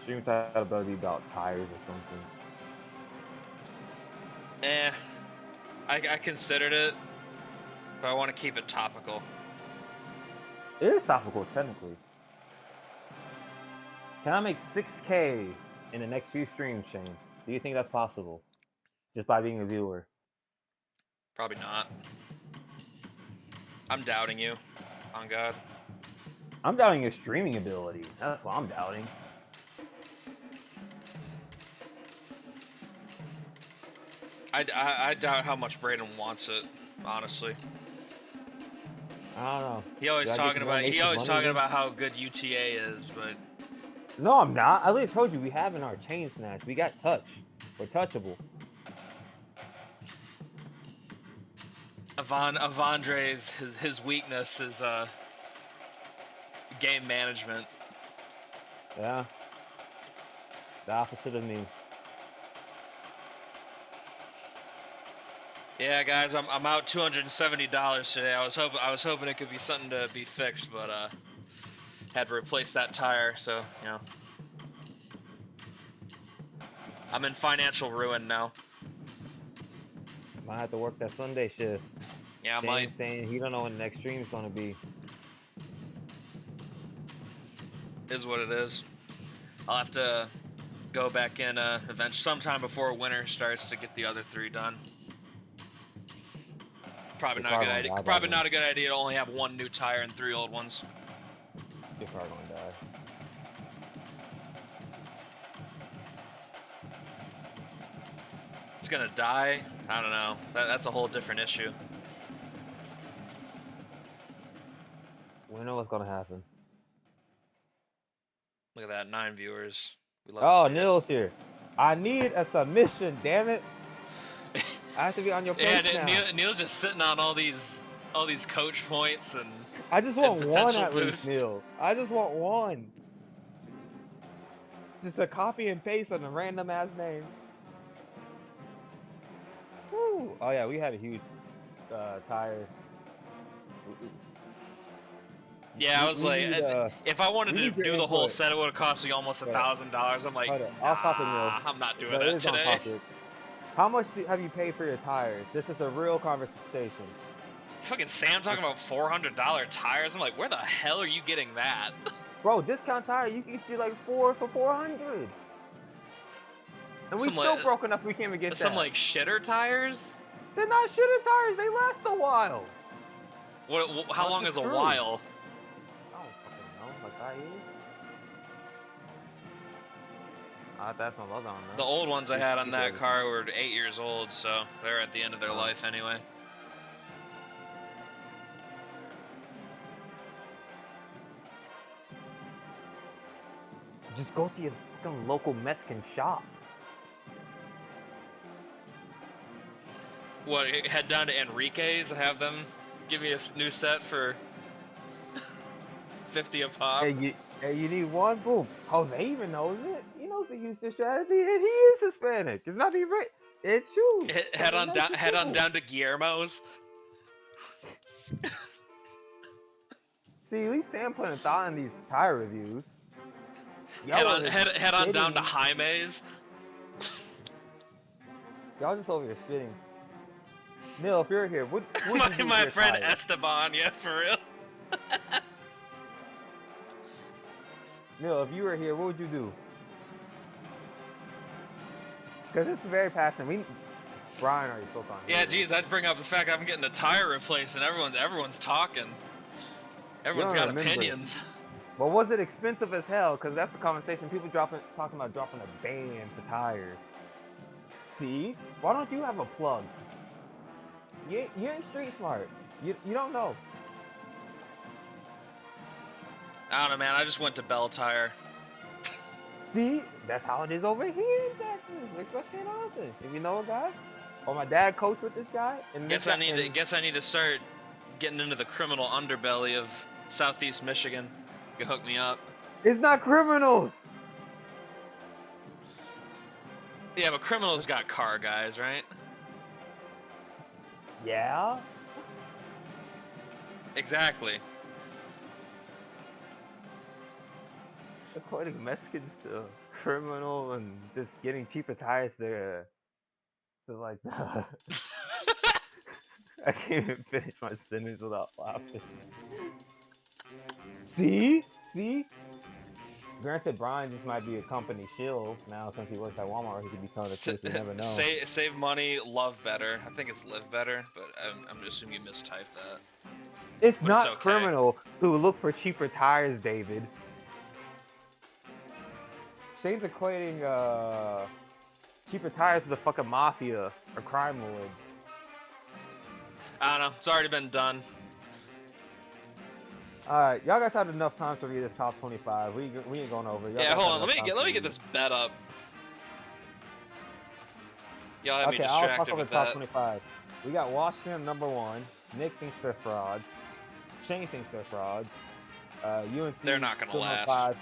stream title better be about tires or something. I considered it, but I want to keep it topical. It is topical, technically. Can I make 6K in the next few streams, Shane? Do you think that's possible? Just by being a viewer? Probably not. I'm doubting you. On God. I'm doubting your streaming ability. That's what I'm doubting. I doubt how much Braden wants it, honestly. I don't know. He always talking about how good UTA is, but no, I'm not. I literally told you we have in our chain snatch. We got touch. We're touchable. Avandre's his weakness is game management. Yeah. The opposite of me. Yeah, guys, I'm out $270 today. I was hoping it could be something to be fixed, but had to replace that tire, so you know. I'm in financial ruin now. Might have to work that Sunday shift. Yeah, I might. Saying he don't know when the next stream is gonna be. Is what it is. I'll have to go back in eventually sometime before winter starts to get the other 3 done. Probably not a good idea. Probably not a good idea to only have 1 new tire and 3 old ones. Your car gonna die. It's gonna die? I don't know. That's a whole different issue. We know what's gonna happen. Look at that, 9 viewers. We love oh, Neil's here. I need a submission, damn it. I have to be on your place now. Neil's just sitting on all these coach points and I just want one at boost. least, Neil. I just want one. Just a copy and paste on a random ass name. Woo. Oh yeah, we had a huge tire. Yeah, I was if I wanted to do the whole set, it would have cost me almost $1,000. I'm like, I'll stop it, Neil. I'm not doing that today. How much have you paid for your tires? This is a real conversation. Fucking Sam talking about $400 tires. I'm like, where the hell are you getting that? Bro, discount tire, you can get like 4 for $400. And we still broke enough we can't even get that. Some like shitter tires? They're not shitter tires, they last a while. How long is a while? I don't fucking know, like 5 years? That's my logo on that. The old ones I had on that car were 8 years old, so they're at the end of their life anyway. Just go to your fucking local Mexican shop. What, head down to Enrique's and have them give me a new set for 50 a pop? Hey, you need one? Boom. Jose even knows it. He knows the Houston strategy, and he is Hispanic. It's not even right. It's true. Head on down to Guillermo's. See, at least Sam putting a thought in these tire reviews. Head on down to Jaime's. Y'all just over here spitting. Neil, if you're here, what my friend Esteban, yeah, for real. Neil, if you were here, what would you do? Because it's very passionate. Brian already spoke on it. Yeah, geez, I'd bring up the fact I'm getting a tire replaced and everyone's talking. Everyone's got opinions. But was it expensive as hell? Because that's the conversation. People talking about dropping a band for tires. See? Why don't you have a plug? You're in street smart. You don't know. I don't know, man. I just went to Bell Tire. See? That's how it is over here in Texas, especially in Austin. If you know a guy, or my dad coached with this guy. And guess I need to start getting into the criminal underbelly of Southeast Michigan. You can hook me up. It's not criminals. Yeah, but criminals got car guys, right? Yeah. Exactly. According to Mexicans, criminal and just getting cheaper tires to like I can't even finish my sentence without laughing. See? See? Granted, Brian just might be a company shill now since he works at Walmart. He could be telling the truth. You never know. Save money, love better. I think it's live better, but I'm assuming you mistyped that. It's But not it's okay. criminal to look for cheaper tires, David. Shane's equating cheaper tires to the fucking mafia or crime lords. I don't know. It's already been done. Alright, y'all guys had enough time to read this top 25. We ain't going over. Yeah, hold on. Let me get this bet up. Y'all have me distracted I'll talk over with the top that. 25. We got Washington number 1. Nick thinks they're frauds. Shane thinks they're frauds. UNC. They're not gonna still number last. 5.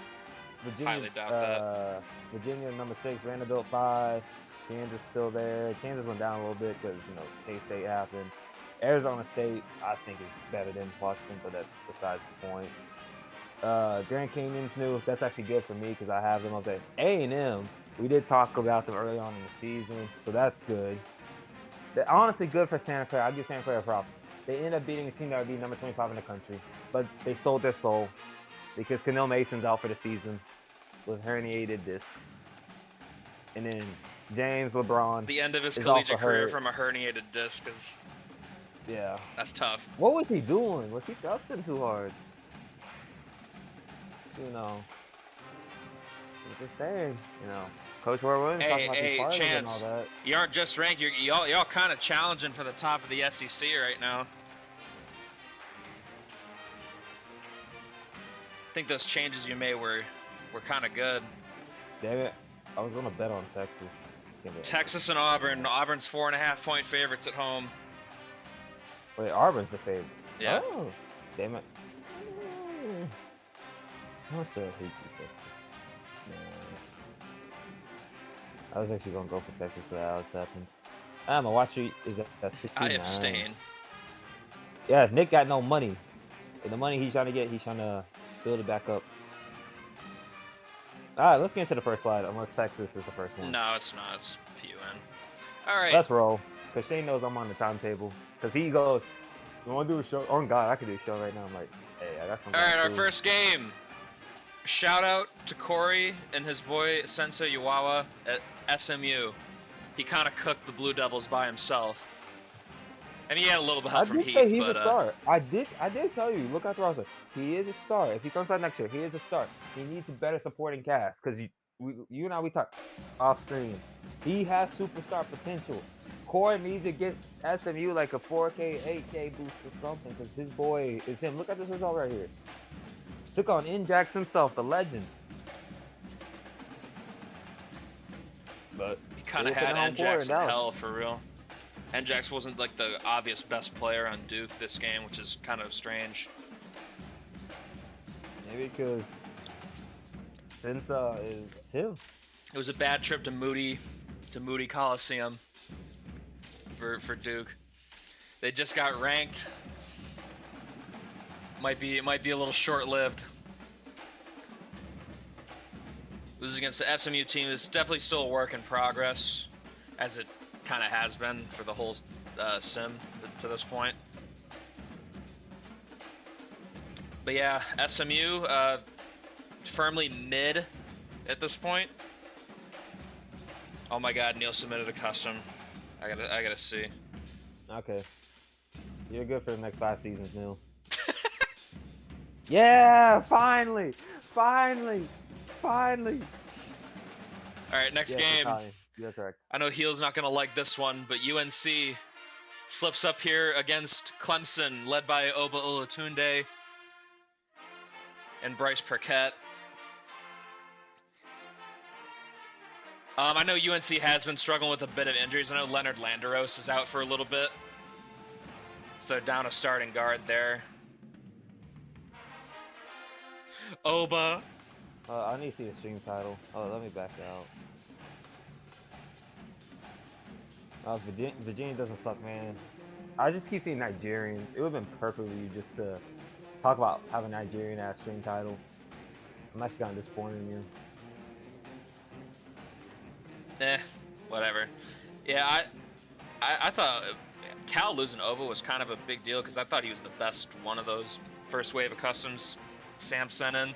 Virginia, Highly doubt that. Virginia number 6. Vanderbilt 5. Kansas still there. Kansas went down a little bit because K-State happened. Arizona State, I think, is better than Washington, but that's besides the point. Grand Canyon's new. That's actually good for me because I have them up there. A&M, we did talk about them early on in the season, so that's good. They're honestly good for Santa Clara. I'll give Santa Clara a prop. They ended up beating a team that would be number 25 in the country, but they sold their soul because Canil Mason's out for the season with herniated disc. And then James LeBron. The end of his is collegiate also career hurt. from a herniated disc is Yeah. that's tough. What was he doing? Was he thrusting too hard? I'm just saying, Coach Roy Williams talking about these parties Chance, and all that. you aren't just ranked. Y'all kind of challenging for the top of the SEC right now. I think those changes you made were kind of good. Damn it. I was going to bet on Texas. Texas and Auburn. Auburn's 4.5-point favorites at home. Wait, Auburn's the favorite. Yeah. Oh, damn it. I'm still hate you, Texas. I was actually going to go for Texas for Alex happened. My watch sheet is at 69. I abstain. Yeah, Nick got no money. And the money he's trying to get, he's trying to build it back up. Alright, let's get into the first slide, unless Texas is the first one. No, it's not. It's a few in. Alright. Let's roll. Because Shane knows I'm on the timetable. Because he goes, you want to do a show? Oh, God, I could do a show right now. I'm like, hey, I got something. Alright, our first game. Shout out to Corey and his boy Sensei Yuwawa at SMU. He kind of cooked the Blue Devils by himself. I mean, he had a little bit of help from Heath, he's but a star. I did tell you. Look at the roster. He is a star. If he comes out next year, he is a star. He needs a better supporting cast because you and I we talked off screen. He has superstar potential. Corey needs to get SMU like a 4K, 8K boost or something because his boy is him. Look at this result right here. Took on Njax himself, the legend. But he kind of had Njax in hell for real. Njax wasn't like the obvious best player on Duke this game, which is kind of strange. Maybe because Sensa is him. It was a bad trip to Moody Coliseum for Duke. They just got ranked. Might be a little short-lived. Losing against the SMU team is definitely still a work in progress, as it kind of has been for the whole sim to this point. But yeah, SMU firmly mid at this point. Oh my God, Neil submitted a custom. I gotta see. Okay, you're good for the next 5 seasons, Neil. Yeah, finally. All right, next game. You're correct. I know Heel's not gonna like this one, but UNC slips up here against Clemson, led by Oba Olatunde and Bryce Perquette. I know UNC has been struggling with a bit of injuries. I know Leonard Landeros is out for a little bit, so they're down a starting guard there. Oba. I need to see the stream title. Oh, let me back out. Virginia doesn't suck, man. I just keep seeing Nigerians. It would have been perfect for you just to talk about having a Nigerian ass stream title. I'm actually kind of disappointed in you. Whatever. Yeah, I thought Cal losing Ova was kind of a big deal because I thought he was the best one of those first wave of customs Sam sent in.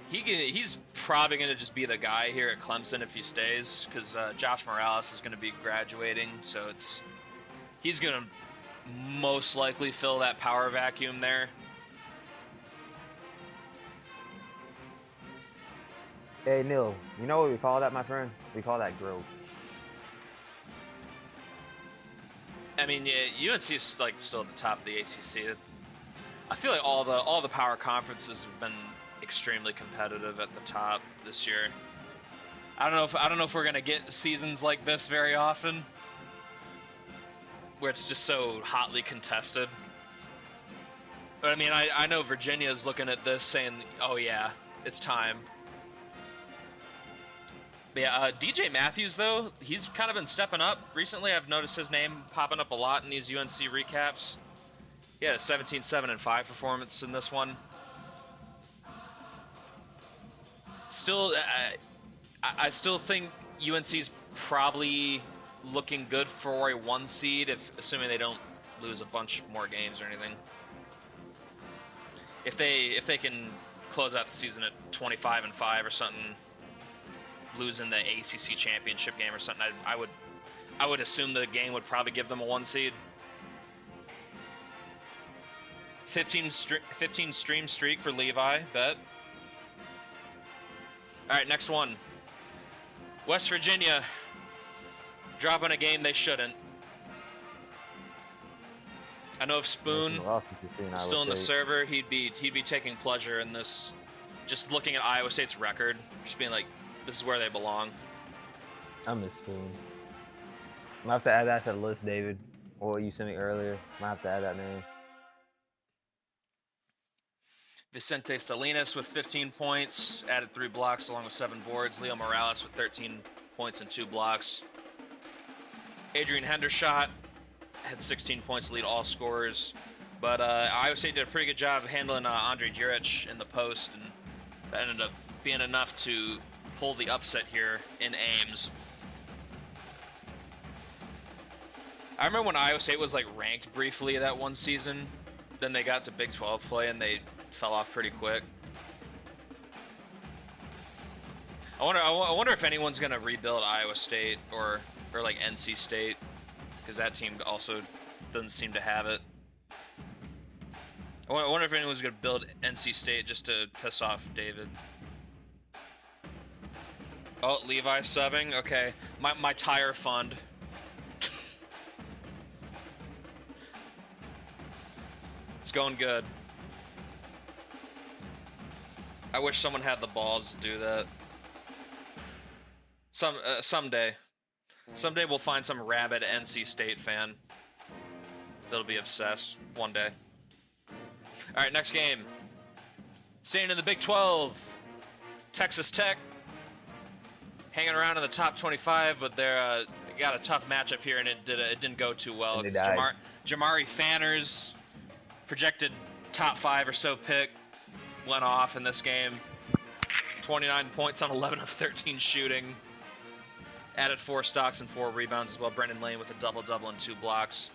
He's probably going to just be the guy here at Clemson if he stays, because Josh Morales is going to be graduating, so he's going to most likely fill that power vacuum there. Hey, Neil, you know what we call that, my friend? We call that growth. I mean, yeah, UNC is like still at the top of the ACC. I feel like all the power conferences have been extremely competitive at the top this year. I don't know if we're gonna get seasons like this very often, where it's just so hotly contested. But I mean, I know Virginia's looking at this saying, "Oh yeah, it's time." But yeah, DJ Matthews though, he's kind of been stepping up recently. I've noticed his name popping up a lot in these UNC recaps. He had a 17, 7, and 5 performance in this one. Still, I still think UNC's probably looking good for a 1 seed, assuming they don't lose a bunch more games or anything. If they can close out the season at 25 and 5 or something, losing the ACC championship game or something, I would assume the game would probably give them a 1 seed. 15 stream streak for Levi, bet. All right, next one. West Virginia dropping a game they shouldn't. I know if Spoon was still in the server, he'd be taking pleasure in this. Just looking at Iowa State's record, just being like, this is where they belong. I miss Spoon. I'm gonna have to add that to the list, David. Or what you sent me earlier. I'm gonna have to add that name. Vicente Salinas with 15 points, added 3 blocks along with 7 boards. Leo Morales with 13 points and 2 blocks. Adrian Hendershot had 16 points to lead all scorers. But Iowa State did a pretty good job of handling Andre Juric in the post, and that ended up being enough to pull the upset here in Ames. I remember when Iowa State was like ranked briefly that one season, then they got to Big 12 play and they fell off pretty quick. I wonder if anyone's gonna rebuild Iowa State or like NC State, because that team also doesn't seem to have it. I wonder if anyone's gonna build NC State just to piss off David. Oh, Levi subbing. Okay, my tire fund. It's going good. I wish someone had the balls to do that. Someday we'll find some rabid NC State fan that'll be obsessed one day. All right, next game. Staying in the Big 12, Texas Tech hanging around in the top 25, but they're got a tough matchup here, and it didn't go too well. Jamari Fanners, projected top 5 or so pick, went off in this game. 29 points on 11 of 13 shooting. Added 4 stocks and 4 rebounds as well. Brendan Lane with a double-double and 2 blocks.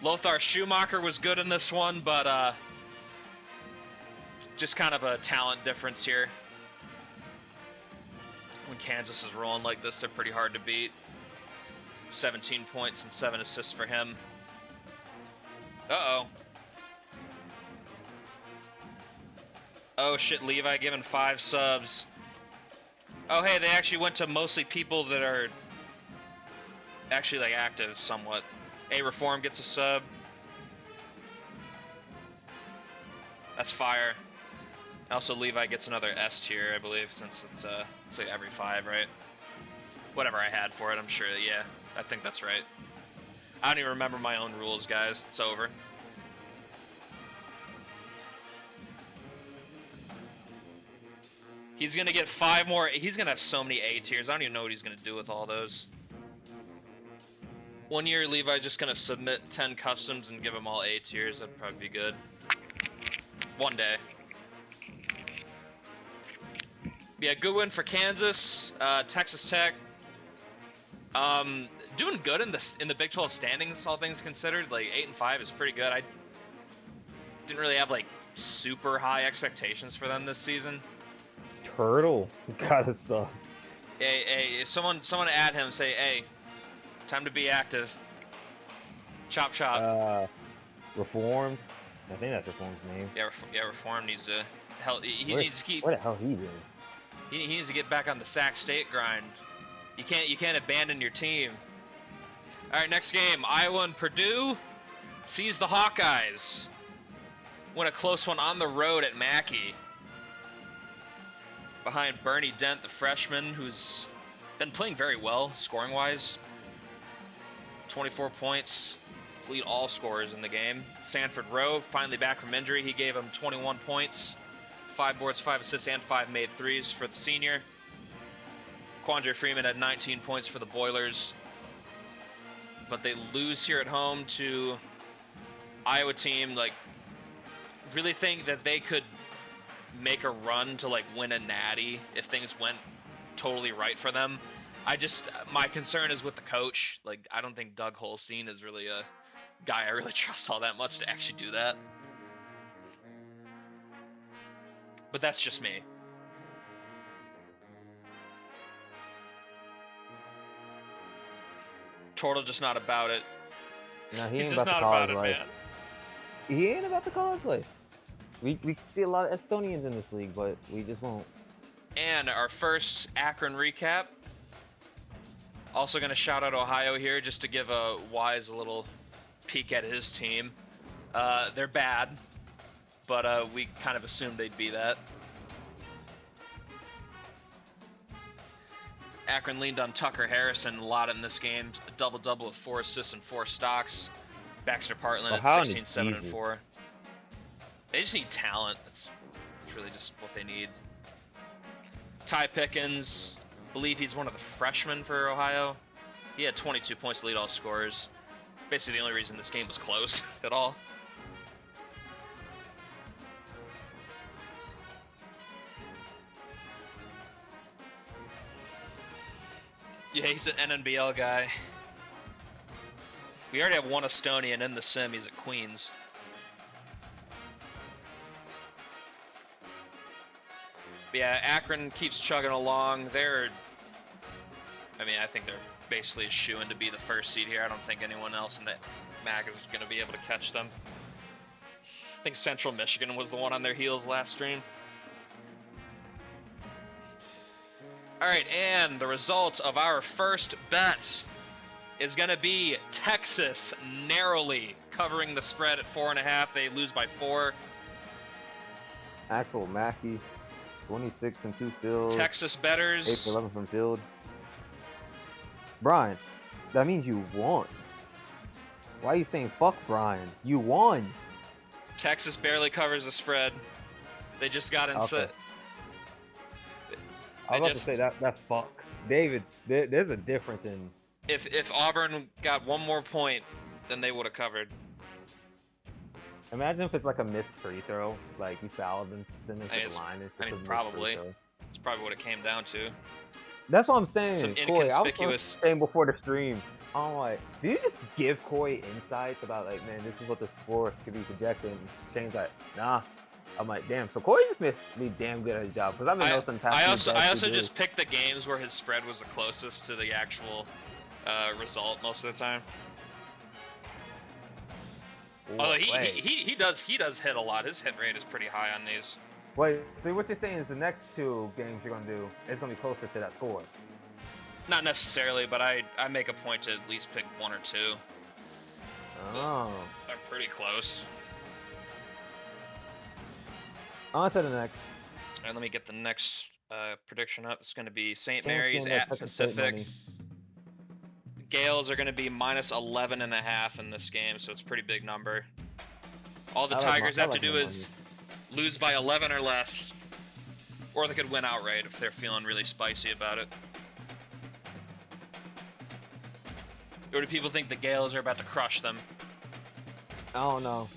Lothar Schumacher was good in this one, but just kind of a talent difference here. When Kansas is rolling like this, they're pretty hard to beat. 17 points and 7 assists for him. Uh-oh. Oh shit, Levi giving 5 subs. Oh hey, they actually went to mostly people that are actually like active somewhat. A Reform gets a sub. That's fire. Also Levi gets another S tier, I believe, since it's like every 5, right? Whatever I had for it, I'm sure, yeah. I think that's right. I don't even remember my own rules, guys. It's over. He's gonna get 5 more. He's gonna have so many A tiers. I don't even know what he's gonna do with all those. One year, Levi's just gonna submit 10 customs and give them all A tiers. That'd probably be good. One day. Yeah, good win for Kansas. Texas Tech. Doing good in the Big 12 standings, all things considered. Like 8-5 is pretty good. I didn't really have like super high expectations for them this season. Turtle. Gotta suck. Hey, someone add him. Say, hey, time to be active. Chop chop. Reformed. I think that's Reformed's name. Yeah, Reform needs to help. He Where, needs to keep. What the hell he doing? He needs to get back on the Sac State grind. You can't abandon your team. All right, next game, Iowa and Purdue sees the Hawkeyes win a close one on the road at Mackey. Behind Bernie Dent, the freshman, who's been playing very well scoring-wise. 24 points to lead all scorers in the game. Sanford Rowe, finally back from injury. He gave him 21 points, 5 boards, 5 assists, and 5 made threes for the senior. Quandre Freeman had 19 points for the Boilers. But they lose here at home to Iowa team. Like, really think that they could make a run to like win a natty if things went totally right for them. My concern is with the coach. Like, I don't think Doug Holstein is really a guy I really trust all that much to actually do that. But that's just me. Turtle just not about it. No, he He's ain't just about not the about college it, life. man. He ain't about the college life. We see a lot of Estonians in this league, but we just won't. And our first Akron recap. Also going to shout out Ohio here just to give Wise a little peek at his team. They're bad, but we kind of assumed they'd be that. Akron leaned on Tucker Harrison a lot in this game. A double-double with 4 assists and 4 stocks. Baxter Partland at 16, 7, and 4. They just need talent. That's really just what they need. Ty Pickens, believe he's one of the freshmen for Ohio. He had 22 points to lead all scorers. Basically the only reason this game was close at all. Yeah, he's an NNBL guy. We already have one Estonian in the sim. He's at Queens. But yeah, Akron keeps chugging along. I think they're basically a shoo-in to be the first seed here. I don't think anyone else in the MAC is going to be able to catch them. I think Central Michigan was the one on their heels last stream. All right, and the result of our first bet is going to be Texas narrowly covering the spread at 4.5. They lose by 4. Axel Mackey, 26 and 2 field. Texas bettors. 8 for 11 from field. Brian, that means you won. Why are you saying fuck Brian? You won. Texas barely covers the spread. They just got inside. Okay. I was about to say that's fuck. David, there's a difference in. If Auburn got one more point, then they would have covered. Imagine if it's like a missed free throw, like you fouled and then it's the line. Probably. That's probably what it came down to. That's what I'm saying. Some Coy, inconspicuous. I was saying before the stream, I'm like, do you just give Coy insights about like, man, this is what the score could be projected? And Shane's like, nah. I'm like, damn. So Coy just missed me damn good at his job because I've been noticing past. I also just picked the games where his spread was the closest to the actual result most of the time. Although he does hit a lot. His hit rate is pretty high on these. Wait, so what you're saying is the next 2 games you're gonna do is gonna be closer to that score? Not necessarily, but I make a point to at least pick 1 or 2. Oh. They're pretty close. On to the next. All right, let me get the next prediction up. It's going to be St. Mary's at Pacific. Gales are going to be minus 11.5 in this game, so it's a pretty big number. All the Tigers have to do is lose by 11 or less, or they could win outright if they're feeling really spicy about it. Or do people think the Gales are about to crush them? I don't know.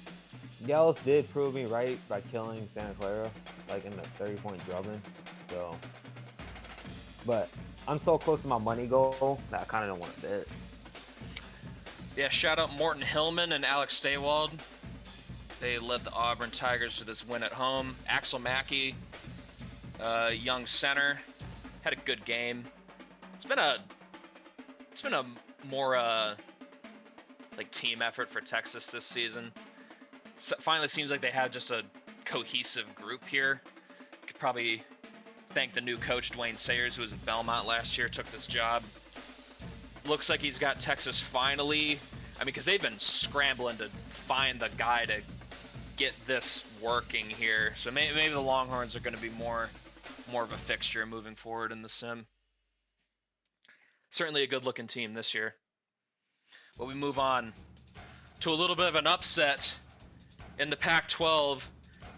Gales did prove me right by killing Santa Clara, like in the 30-point drubbing. So But I'm so close to my money goal that I kind of don't want to bet. Yeah, shout out Morton Hillman and Alex Stawald. They led the Auburn Tigers to this win at home. Axel Mackey, young center, had a good game. It's been a more like team effort for Texas this season. Finally seems like they have just a cohesive group here. Could probably thank the new coach Dwayne Sayers, who was at Belmont last year, took this job. Looks like he's got Texas finally. I mean, because they've been scrambling to find the guy to get this working here. So maybe the Longhorns are going to be more of a fixture moving forward in the sim. Certainly a good-looking team this year. But we move on to a little bit of an upset in the Pac-12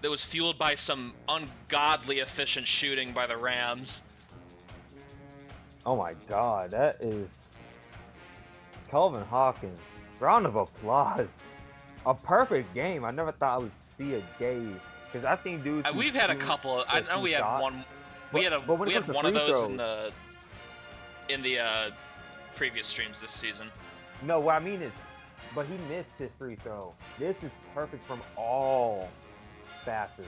that was fueled by some ungodly efficient shooting by the Rams. Oh my God, that is Kelvin Hawkins. Round of applause. A perfect game. I never thought I would see a day because I've seen dudes. We've had a couple. I know we had one. We had one of those in the previous streams this season. No, what I mean is, but he missed his free throw. This is perfect from all facets.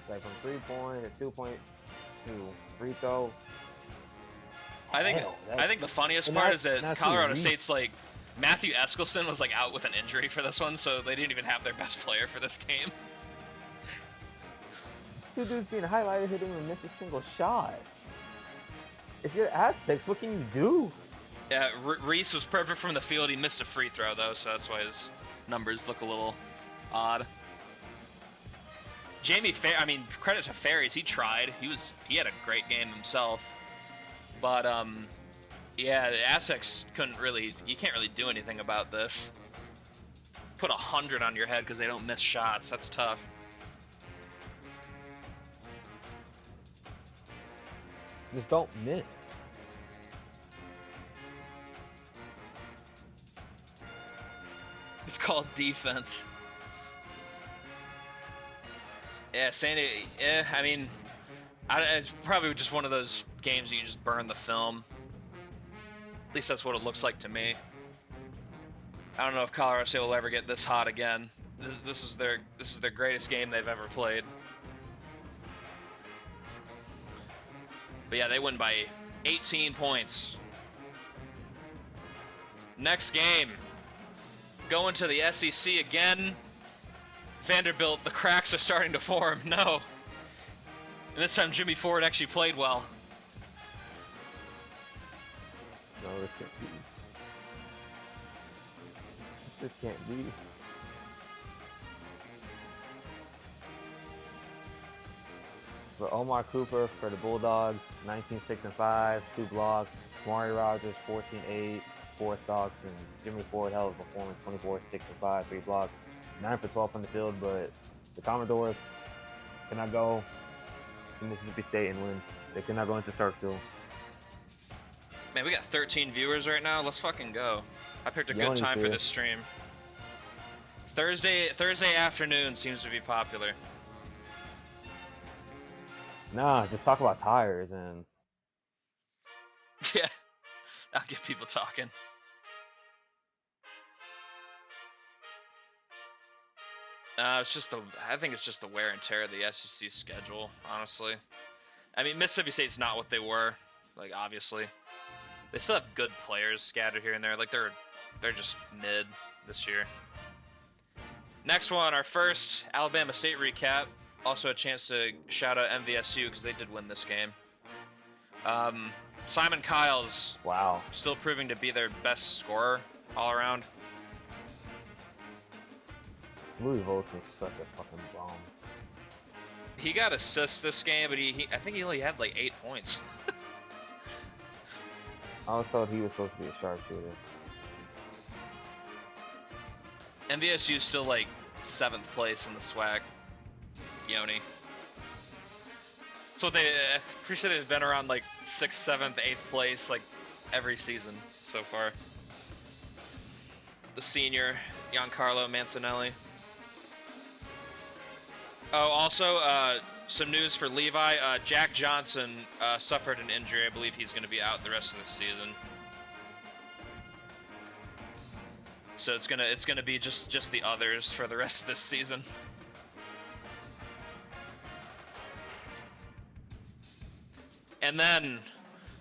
Like from 3-point to 2-point to free throw. I think the funniest part is that Colorado State's like Matthew Eskelson was like out with an injury for this one, so they didn't even have their best player for this game. Two dudes being highlighted who didn't even miss a single shot. If you're Aztecs, what can you do? Yeah, Reese was perfect from the field. He missed a free throw though, so that's why his numbers look a little odd. Jamie I mean, credit to Ferries, he tried. He had a great game himself. But yeah, the Aztecs you can't really do anything about this. Put 100 on your head because they don't miss shots. That's tough. Just don't miss. It's called defense. Yeah, Sandy. Yeah, I mean, it's probably just one of those games that you just burn the film. At least that's what it looks like to me. I don't know if Colorado State will ever get this hot again. This is their greatest game they've ever played. But yeah, they win by 18 points. Next game, going to the SEC again. Vanderbilt, the cracks are starting to form. No. And this time Jimmy Ford actually played well. No, this can't be. This can't be. For Omar Cooper for the Bulldogs, 19-6-5, 2 blocks. Maury Rogers, 14-8, 4 stocks, and Jimmy Ford held a performance, 24-6-5, 3 blocks, 9 for 12 on the field. But the Commodores cannot go to Mississippi State and win. They cannot go into Starkville. Man, we got 13 viewers right now. Let's fucking go. I picked a good time for this stream. Thursday afternoon seems to be popular. Nah, just talk about tires and. Yeah, I'll get people talking. I think it's just the wear and tear of the SEC schedule, honestly. I mean, Mississippi State's not what they were, like, obviously. They still have good players scattered here and there. Like, they're just mid this year. Next one, our first Alabama State recap. Also a chance to shout out MVSU because they did win this game. Simon Kyle's still proving to be their best scorer all around. Louis Volk's such a fucking bomb. He got assists this game, but I think he only had like 8 points. I was told he was supposed to be a sharpshooter. MVSU is still like 7th place in the SWAC. Yoni. So I'm pretty sure they've been around like 6th, 7th, 8th place like every season so far. The senior, Giancarlo Mancinelli. Oh, also, some news for Levi. Jack Johnson suffered an injury. I believe he's going to be out the rest of the season. So it's gonna be just the others for the rest of this season. And then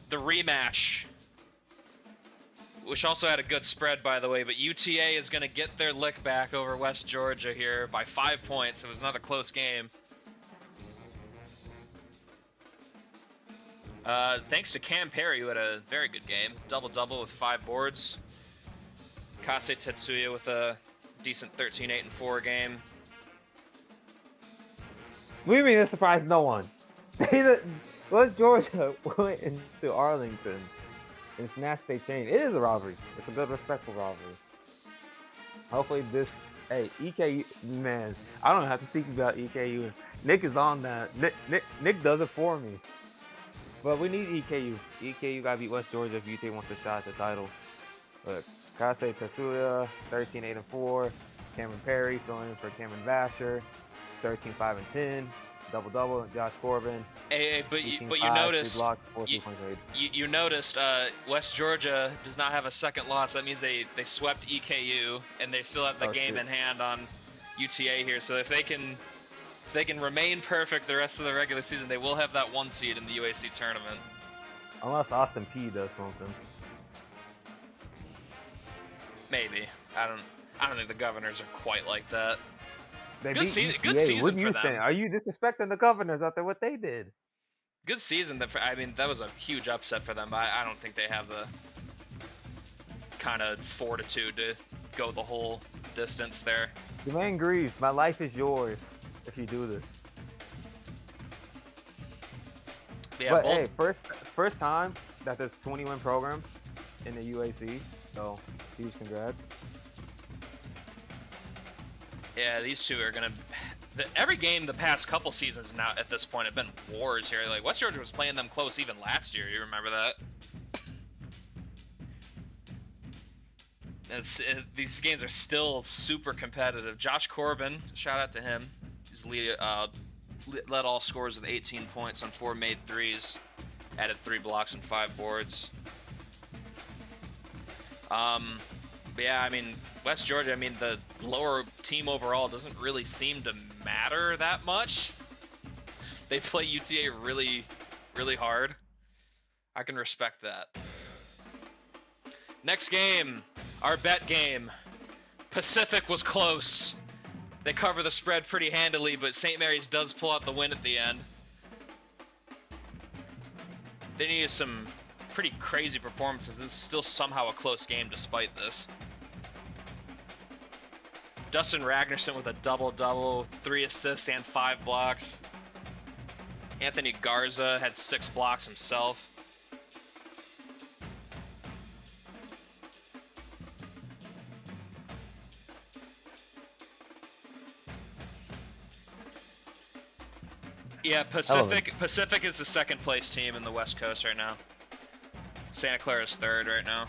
the rematch, which also had a good spread, by the way, but UTA is going to get their lick back over West Georgia here by 5 points. It was another close game. Thanks to Cam Perry, who had a very good game. Double-double with 5 boards. Kase Tetsuya with a decent 13-8-4 game. What do you mean it surprised no one? West Georgia went into Arlington and snatched their chain. It is a rivalry. It's a good, respectful rivalry. Hopefully this, hey, EKU, man, I don't have to speak about EKU. Nick is on that. Nick does it for me. But we need EKU. EKU got to beat West Georgia if UT wants a shot at the title. But Kase Tetsuya, 13-8-4. Cameron Perry filling in for Cameron Vasher, 13-5-10. Double-double. Josh Corbin. Hey, but you noticed, you noticed West Georgia does not have a second loss. That means they swept EKU, and they still have the game in hand on UTA here. So if they can remain perfect the rest of the regular season, they will have that 1 seed in the UAC tournament. Unless Austin P does something. Maybe. I don't think the Governors are quite like that. They good season for them. Are you disrespecting the Governors after what they did? Good season. I mean, that was a huge upset for them. I don't think they have the kind of fortitude to go the whole distance there. Jermaine Greaves, my life is yours if you do this. Yeah, but hey, first time that there's 20-win program in the UAC, so huge congrats. Yeah, these two are gonna. Every game the past couple seasons now at this point have been wars here. Like West Georgia was playing them close even last year. You remember that? These games are still super competitive. Josh Corbin, shout out to him. He's led all scores with 18 points on 4 made threes, added 3 blocks and 5 boards. But yeah, I mean, West Georgia, I mean, the lower team overall doesn't really seem to matter that much. They play UTA really, really hard. I can respect that. Next game, our bet game. Pacific was close. They cover the spread pretty handily, but St. Mary's does pull out the win at the end. They needed some pretty crazy performances. This is still somehow a close game despite this. Dustin Ragnarsson with a double-double, 3 assists and 5 blocks. Anthony Garza had 6 blocks himself. Yeah, Pacific is the second place team in the West Coast right now. Santa Clara's third right now.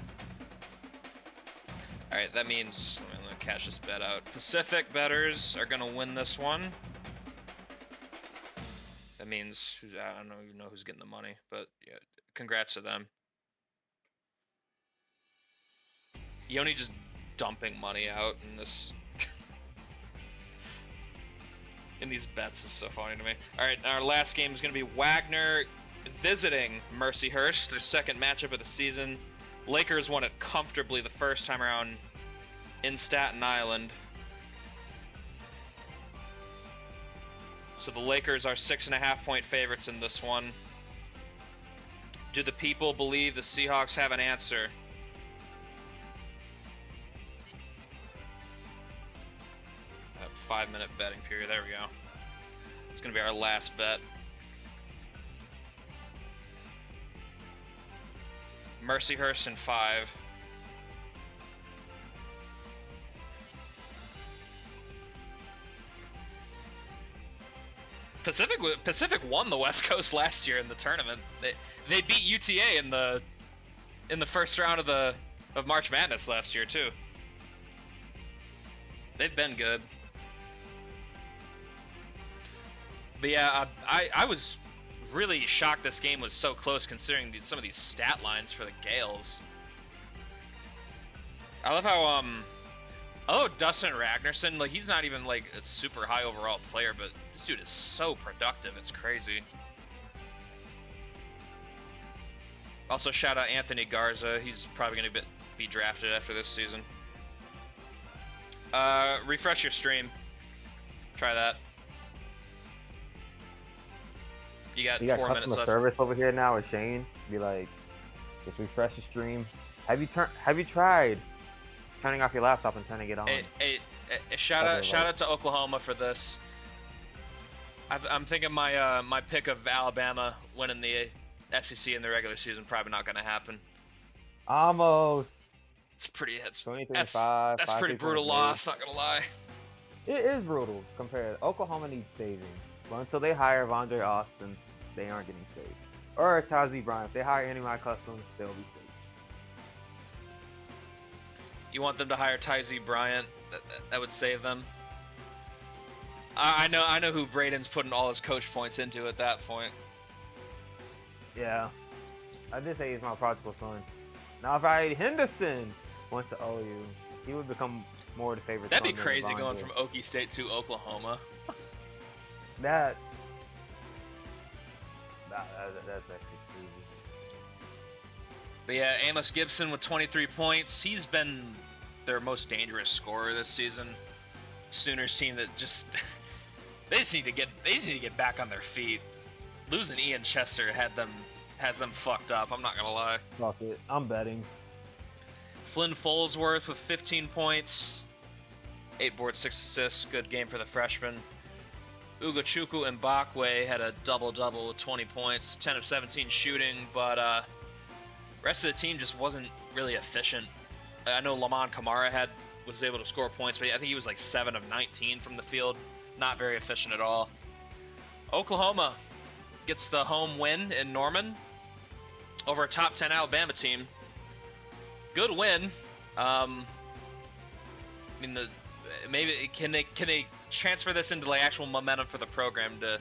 Alright, that means, let me cash this bet out. Pacific bettors are gonna win this one. That means, I don't even know who's getting the money, but yeah, congrats to them. Yoni just dumping money out in this, in these bets is so funny to me. Alright, our last game is gonna be Wagner visiting Mercyhurst, their second matchup of the season. Lakers won it comfortably the first time around in Staten Island. So the Lakers are 6.5-point favorites in this one. Do the people believe the Seahawks have an answer? A 5-minute betting period, there we go. It's gonna be our last bet. Mercyhurst in 5. Pacific won the West Coast last year in the tournament. They beat UTA in the first round of March Madness last year too. They've been good. But yeah, I was really shocked this game was so close considering some of these stat lines for the Gales. I love how Dustin Ragnarsson, like he's not even like a super high overall player, but this dude is so productive, it's crazy. Also shout out Anthony Garza, he's probably gonna be drafted after this season. Refresh your stream. Try that. You got 4 minutes customer left. service over here now with Shane. Be like, just refresh the stream. Have you tried turning off your laptop and turning it on? Hey, shout out to Oklahoma for this. I'm thinking my pick of Alabama winning the SEC in the regular season probably not gonna happen. Almost. It's pretty. That's 23-5. That's pretty brutal loss. Not gonna lie. It is brutal compared. Oklahoma needs saving, but until they hire Vondre Austin, they aren't getting saved. Or Tazi Bryant. If they hire any of my customs, they'll be saved. You want them to hire Tyzee Bryant? That would save them. I know who Braden's putting all his coach points into at that point. Yeah, I did say he's my prodigal son. Now if I Henderson went to OU, he would become more the favorite. That'd be crazy going from Okie State to Oklahoma. That's actually crazy. But yeah, Amos Gibson with 23 points. He's been their most dangerous scorer this season. Sooners team that just they just need to get back on their feet. Losing Ian Chester has them fucked up. I'm not gonna lie. Fuck it, I'm betting. Flynn Folesworth with 15 points, 8 boards, 6 assists. Good game for the freshman. Ugochukwu Mbakwe had a double-double with 20 points, 10 of 17 shooting, but rest of the team just wasn't really efficient. I know Lamont Kamara was able to score points, but I think he was like 7 of 19 from the field. Not very efficient at all. Oklahoma gets the home win in Norman over a top 10 Alabama team. Good win. I mean, maybe can they transfer this into like actual momentum for the program to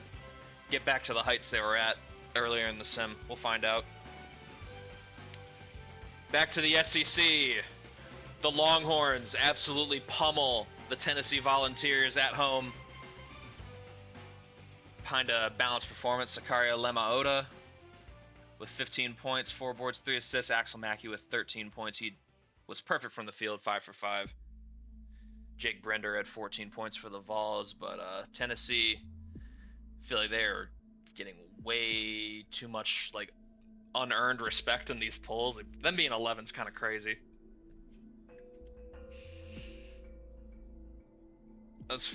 get back to the heights they were at earlier in the sim? We'll find out. Back to the SEC. The Longhorns absolutely pummel the Tennessee Volunteers at home. Behind a balanced performance, Sakaria Lemaota with 15 points, 4 boards, 3 assists. Axel Mackey with 13 points. He was perfect from the field, 5 for 5. Jake Brender had 14 points for the Vols, but Tennessee, I feel like they're getting way too much like unearned respect in these polls. Like, them being 11 is kind of crazy.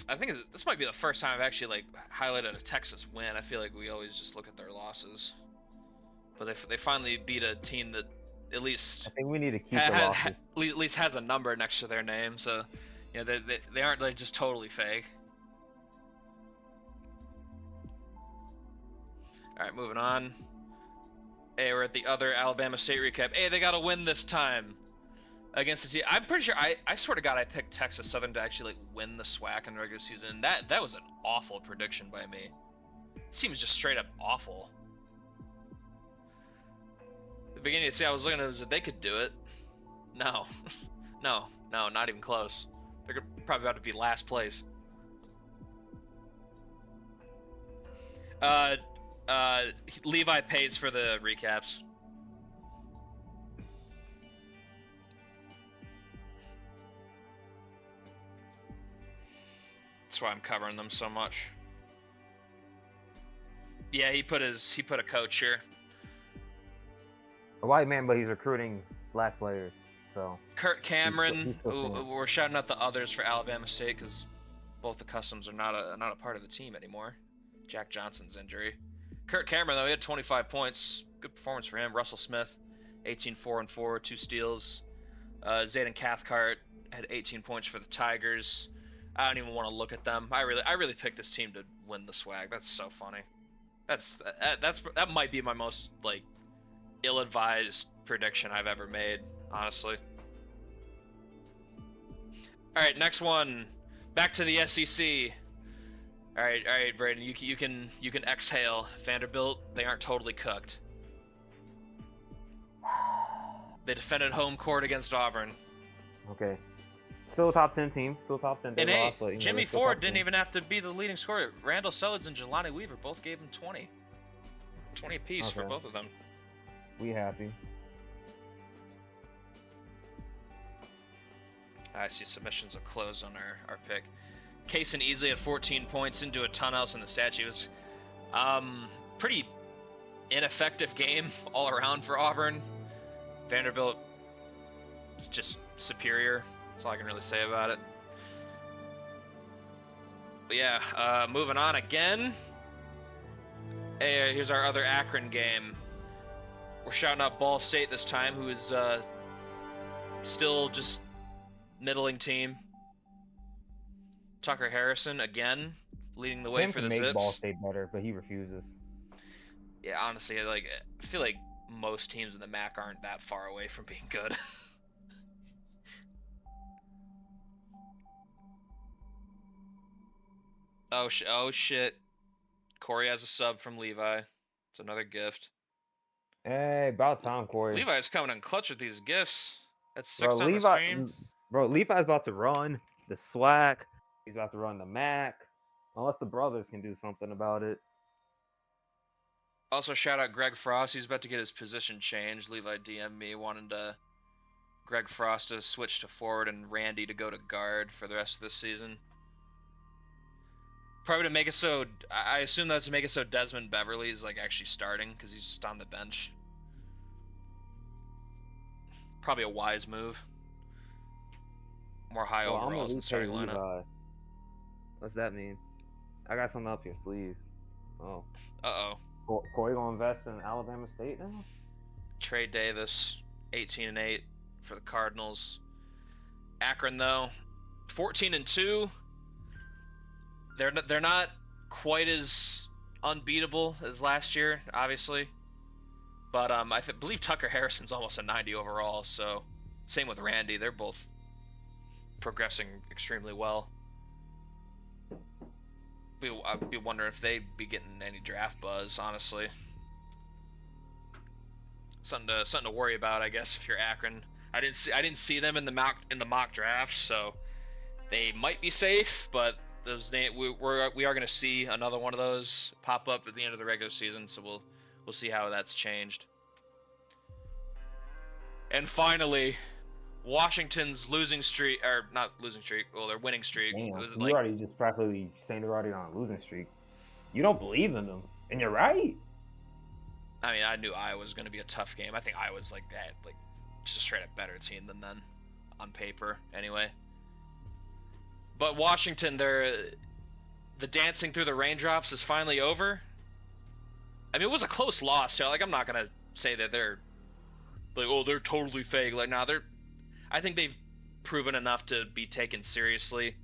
I think this might be the first time I've actually like highlighted a Texas win. I feel like we always just look at their losses, but they finally beat a team that at least I think we need to keep the losses. At least has a number next to their name. So you know they aren't like just totally fake. All right, moving on. Hey, we're at the other Alabama State recap. Hey, they got a win this time against the team. I'm pretty sure I swear to God I picked Texas Southern to actually like win the SWAC in the regular season. That was an awful prediction by me. This team is just straight up awful. At the beginning of the season, I was looking at it as if they could do it. No, no, not even close. They're probably about to be last place. Levi pays for the recaps. That's why I'm covering them so much. Yeah, he put a coach here. A white man, but he's recruiting black players. So Kurt Cameron. We're shouting out the others for Alabama State because both the customs are not a part of the team anymore. Jack Johnson's injury. Kurt Cameron though, he had 25 points. Good performance for him. Russell Smith, 18 4-4, 2 steals. Zayden Cathcart had 18 points for the Tigers. I don't even want to look at them. I really picked this team to win the SWAC. That's so funny. That might be my most like ill-advised prediction I've ever made, honestly. All right, next one. Back to the SEC. All right, Braden. You can exhale. Vanderbilt, they aren't totally cooked. They defended home court against Auburn. Okay. Still a top 10 team. Still top 10. They And hey, lost, but Jimmy they're still Ford top didn't 10. even have to be the leading scorer. Randall Suggs and Jelani Weaver both gave him 20. 20 apiece for Okay. both of them. We happy. I see submissions have closed on our pick. Kaysen easily at 14 points, didn't do a ton else in the stat sheet. It was pretty ineffective game all around for Auburn. Vanderbilt is just superior. That's all I can really say about it. But yeah, moving on again. Hey, here's our other Akron game. We're shouting out Ball State this time, who is still just middling team. Tucker Harrison again leading the way Tim for can the make Zips. Ball State better, but he refuses. Yeah, honestly, I feel like most teams in the MAC aren't that far away from being good. Oh shit. Corey has a sub from Levi. It's another gift. Hey, about time, Corey. Levi's coming in clutch with these gifts. That's Bro, 6 on the stream. Levi's about to run the SWAC. He's about to run the MAC. Unless the brothers can do something about it. Also, shout out Greg Frost. He's about to get his position changed. Levi DM'd me wanting Greg Frost to switch to forward and Randy to go to guard for the rest of this season. Probably to make it so, I assume that's to make it so Desmond Beverly's like actually starting because he's just on the bench. Probably a wise move. More high overalls in the starting lineup. Levi. What's that mean? I got something up your sleeve. Oh. Corey gonna invest in Alabama State now? Trey Davis, 18-8 for the Cardinals. Akron though, 14-2. They're not quite as unbeatable as last year, obviously. But I believe Tucker Harrison's almost a 90 overall, so same with Randy. They're both progressing extremely well. I'd be wondering if they'd be getting any draft buzz, honestly. Something to worry about, I guess, if you're Akron. I didn't see them in the mock draft, so they might be safe, but we are going to see another one of those pop up at the end of the regular season, so we'll see how that's changed. And finally, Washington's losing streak, or not losing streak, well, their winning streak. Damn, you already just practically saying they're already on a losing streak. You don't believe in them, and you're right. I mean, I knew Iowa was going to be a tough game. I think Iowa's just a straight up better team than them, on paper, anyway. But Washington, the dancing through the raindrops is finally over. I mean, it was a close loss, so I'm not going to say that they're they're totally fake. I think they've proven enough to be taken seriously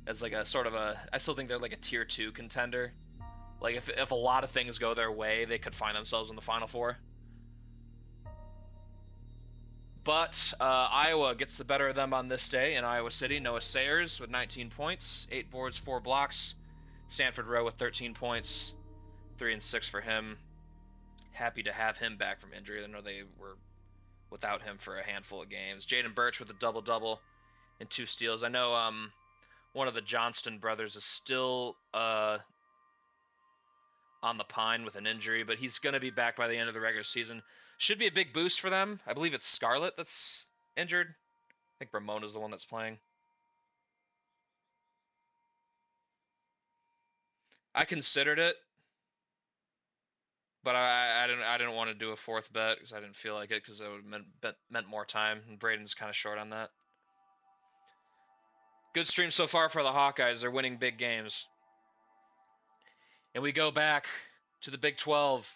as a sort of I still think they're like a tier 2 contender. Like if a lot of things go their way, they could find themselves in the Final Four. But Iowa gets the better of them on this day in Iowa City. Noah Sayers with 19 points, 8 boards, 4 blocks. Sanford Rowe with 13 points, 3 and 6 for him. Happy to have him back from injury. I know they were without him for a handful of games. Jaden Birch with a double-double and 2 steals. I know one of the Johnston brothers is still on the pine with an injury, but he's going to be back by the end of the regular season. Should be a big boost for them. I believe it's Scarlett that's injured. I think Ramona's the one that's playing. I considered it, but I didn't want to do a 4th bet because I didn't feel like it because it would have meant more time, and Braden's kind of short on that. Good stream so far for the Hawkeyes. They're winning big games. And we go back to the Big 12.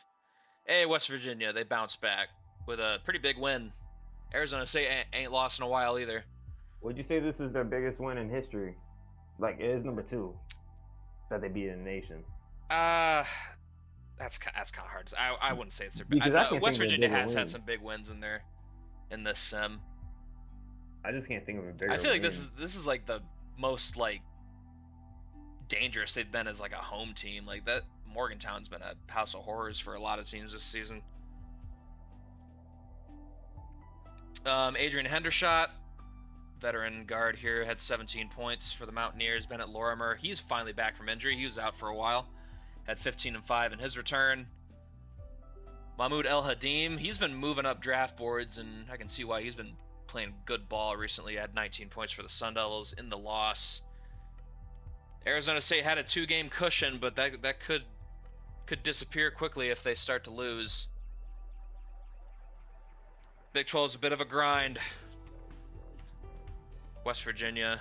Hey, West Virginia, they bounce back with a pretty big win. Arizona State ain't lost in a while either. Would you say this is their biggest win in history? Like, it is number 2 that they beat in the nation. That's kind of hard. I wouldn't say it's their big. West Virginia has had some big wins in this sim. I just can't think of a bigger. I feel like this is like the most dangerous they've been as like a home team. Like that, Morgantown's been a house of horrors for a lot of teams this season. Adrian Hendershot, veteran guard here, had 17 points for the Mountaineers. Bennett Lorimer, he's finally back from injury. He was out for a while. Had 15 and 5 in his return. Mahmoud El Hadim, he's been moving up draft boards, and I can see why. He's been playing good ball recently. Had 19 points for the Sun Devils in the loss. Arizona State had a 2-game cushion, but that could disappear quickly if they start to lose. Big 12 is a bit of a grind. West Virginia,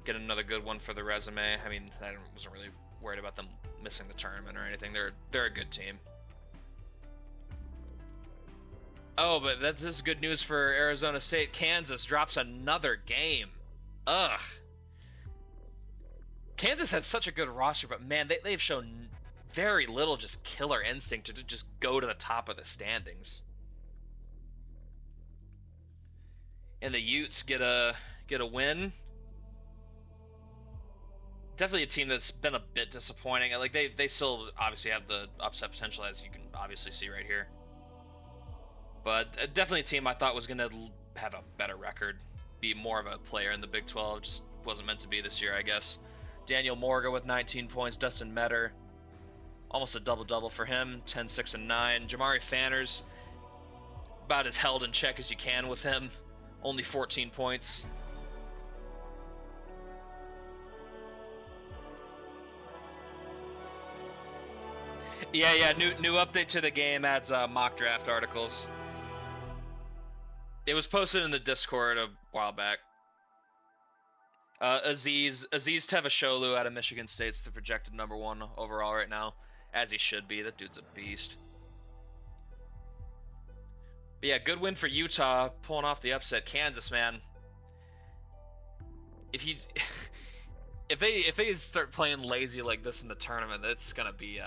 get another good one for the resume. I mean, I wasn't really worried about them missing the tournament or anything. They're a good team. Oh, but this is good news for Arizona State. Kansas drops another game. Ugh. Kansas has such a good roster, but man, they've shown very little just killer instinct to just go to the top of the standings. And the Utes get a win. Definitely a team that's been a bit disappointing. Like they still obviously have the upset potential, as you can obviously see right here. But definitely a team I thought was going to have a better record, be more of a player in the Big 12. Just wasn't meant to be this year, I guess. Daniel Morga with 19 points. Dustin Metter, almost a double-double for him, 10, 6, and 9. Jamari Fanners, about as held in check as you can with him. Only 14 points. Yeah, new update to the game adds mock draft articles. It was posted in the Discord a while back. Aziz Tevasholu out of Michigan State's the projected #1 overall right now, as he should be. That dude's a beast. But yeah, good win for Utah, pulling off the upset. Kansas, man. If they start playing lazy like this in the tournament, it's gonna be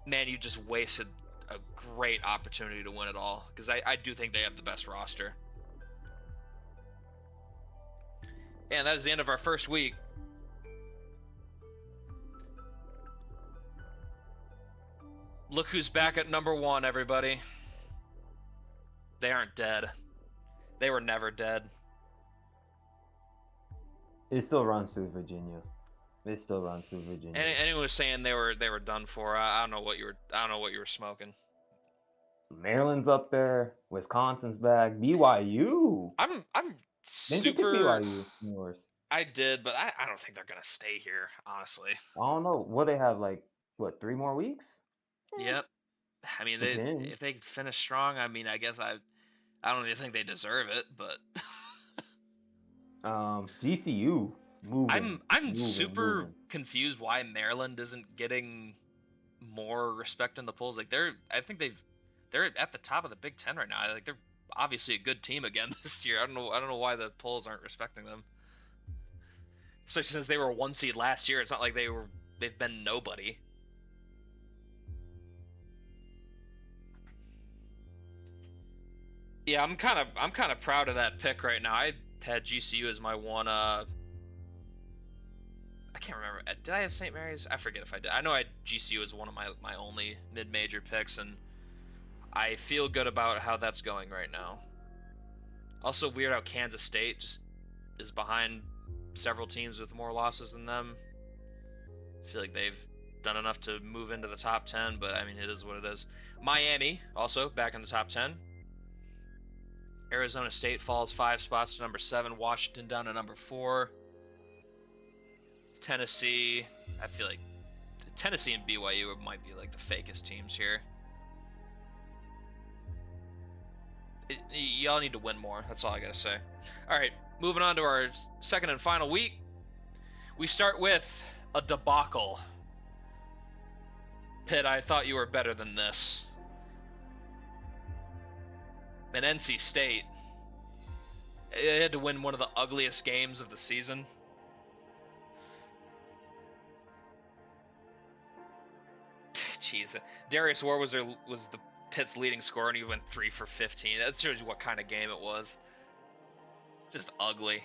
man, you just wasted a great opportunity to win it all, because I do think they have the best roster. And that is the end of our first week. Look who's back at #1, everybody. They aren't dead. They were never dead. It still runs through Virginia. It still runs through Virginia. Anyone was saying they were done for. I don't know what you were smoking. Maryland's up there. Wisconsin's back. BYU. I'm Didn't you pick super. BYU? Yours. I did, but I don't think they're gonna stay here, honestly. I don't know. What they have, like, what, 3 more weeks? Yep. I mean, if they finish strong, I mean, I guess I don't even think they deserve it, but GCU moving. I'm super confused why Maryland isn't getting more respect in the polls. Like I think they're at the top of the Big Ten right now. Like they're obviously a good team again this year. I don't know why the polls aren't respecting them. Especially since they were a 1 seed last year. It's not like they've been nobody. Yeah, I'm kind of proud of that pick right now. I had GCU as my one. I can't remember. Did I have St. Mary's? I forget if I did. I know I had GCU as one of my only mid-major picks, and I feel good about how that's going right now. Also weird how Kansas State just is behind several teams with more losses than them. I feel like they've done enough to move into the top 10, but I mean, it is what it is. Miami also back in the top 10. Arizona State falls 5 spots to #7. Washington down to #4. Tennessee, I feel like Tennessee and BYU might be like the fakest teams here. Y'all need to win more. That's all I gotta say. All right, moving on to our second and final week. We start with a debacle. Pitt, I thought you were better than this. And NC State, they had to win one of the ugliest games of the season. Jeez, Darius Ward was the Pitt's leading scorer, and he went 3 for 15. That shows you what kind of game it was. Just ugly.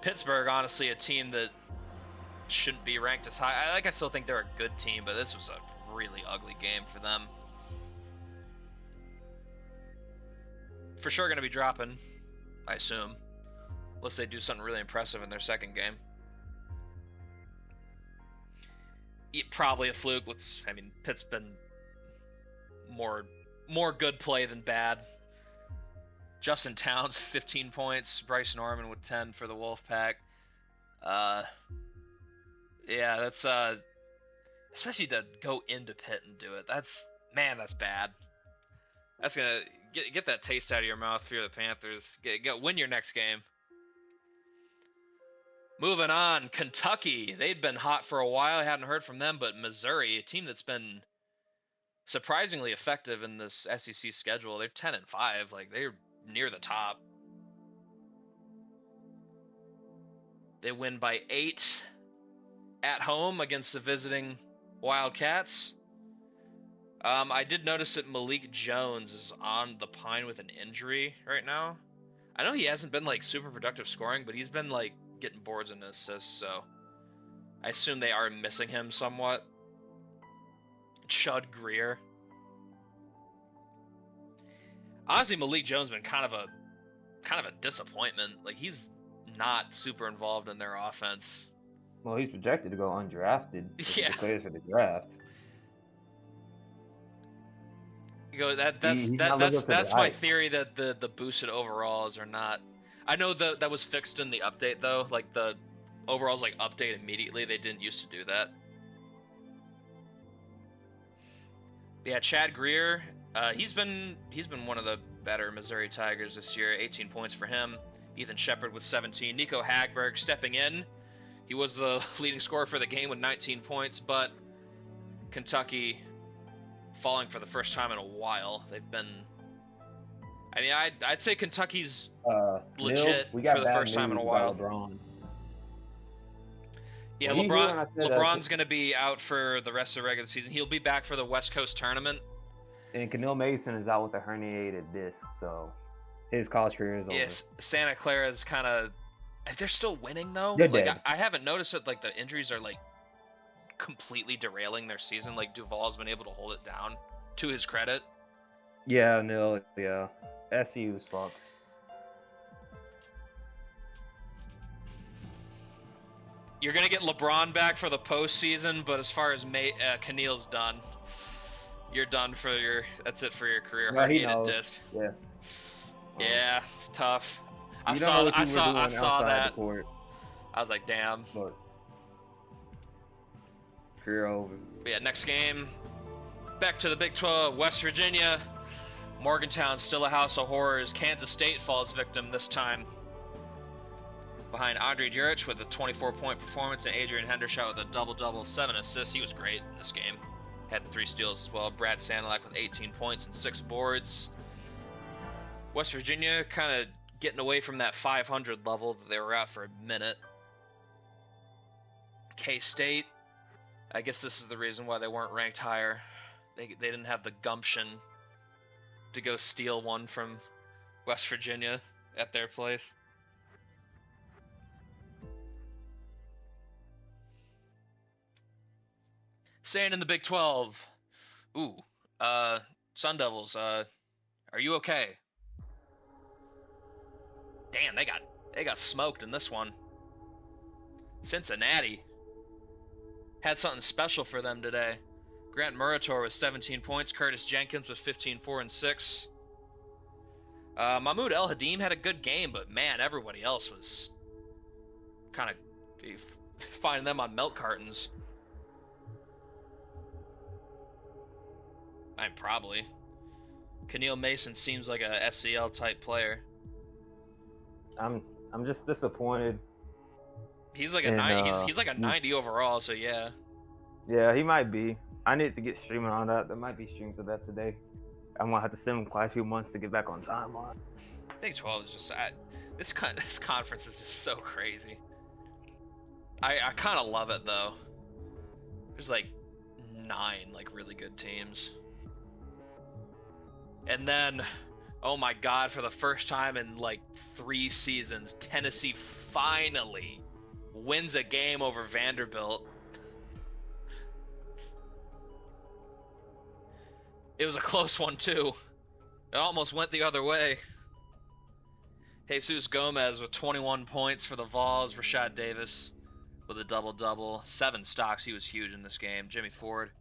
Pittsburgh, honestly, a team that shouldn't be ranked as high. I still think they're a good team, but this was a really ugly game for them. For sure going to be dropping, I assume. Unless they do something really impressive in their second game. Probably a fluke. Pitt's been more good play than bad. Justin Towns, 15 points. Bryce Norman with 10 for the Wolfpack. Yeah, that's especially to go into Pitt and do it. That's bad. That's gonna get that taste out of your mouth if you're the Panthers. Win your next game. Moving on, Kentucky. They'd been hot for a while. I hadn't heard from them, but Missouri, a team that's been surprisingly effective in this SEC schedule. They're 10-5. Like, they're near the top. They win by 8 at home against the visiting Wildcats. I did notice that Malik Jones is on the pine with an injury right now. I know he hasn't been like super productive scoring, but he's been like getting boards and assists, so I assume they are missing him somewhat. Chud Greer. Honestly, Malik Jones has been kind of a disappointment. Like, he's not super involved in their offense. Well, he's projected to go undrafted. Yeah. Declares for the draft. You go that's my theory, that the boosted overalls are not. I know that was fixed in the update though. Like, the overalls like update immediately. They didn't used to do that. Yeah, Chad Greer. He's been one of the better Missouri Tigers this year. 18 points for him. Ethan Shepard with 17. Nico Hagberg stepping in. He was the leading scorer for the game with 19 points, but Kentucky falling for the first time in a while. They've been. I mean, I'd say Kentucky's legit for the first time in a while. LeBron. Yeah, LeBron's going to be out for the rest of the regular season. He'll be back for the West Coast tournament. And Keneal Mason is out with a herniated disc, so his college career is over. Yes, Santa Clara's kind of. They're still winning though. They're like dead. I haven't noticed that like the injuries are like completely derailing their season. Like, Duval's been able to hold it down, to his credit. Yeah, no, yeah. SU's fucked. You're gonna get LeBron back for the postseason, but as far as Keneal's done, you're done for your. That's it for your career. Yeah, he herniated knows. disc. Yeah. Yeah, tough. I You saw don't know what you were doing I saw outside that. the court, I was like, damn. but career over. But yeah, next game. Back to the Big 12, West Virginia. Morgantown still a house of horrors. Kansas State falls victim this time. Behind Andre Jurich with a 24-point performance and Adrian Hendershot with a double-double, 7 assists. He was great in this game. Had 3 steals as well. Brad Sandlak with 18 points and 6 boards. West Virginia kind of getting away from that 500 level that they were at for a minute. K-State, I guess this is the reason why they weren't ranked higher. They didn't have the gumption to go steal one from West Virginia at their place. Staying in the Big 12. Ooh, Sun Devils, are you okay? Damn, they got smoked in this one. Cincinnati had something special for them today. Grant Murator with 17 points. Curtis Jenkins with 15, 4, and 6. Mahmoud El Hadim had a good game, but man, everybody else was kind of finding them on milk cartons. Probably. Keneal Mason seems like a SEL type player. I'm just disappointed. He's like a 90. He's like a 90 overall. So yeah. Yeah, he might be. I need to get streaming on that. There might be streams of that today. I'm gonna have to send him quite a few months to get back on timeline. Big 12 is just this conference is just so crazy. I kind of love it though. There's like 9 like really good teams. And then Oh my God! For the first time in like 3 seasons, Tennessee finally wins a game over Vanderbilt. It was a close one too. It almost went the other way. Jesus Gomez with 21 points for the Vols. Rashad Davis with a double-double. 7 stocks. He was huge in this game. Jimmy Ford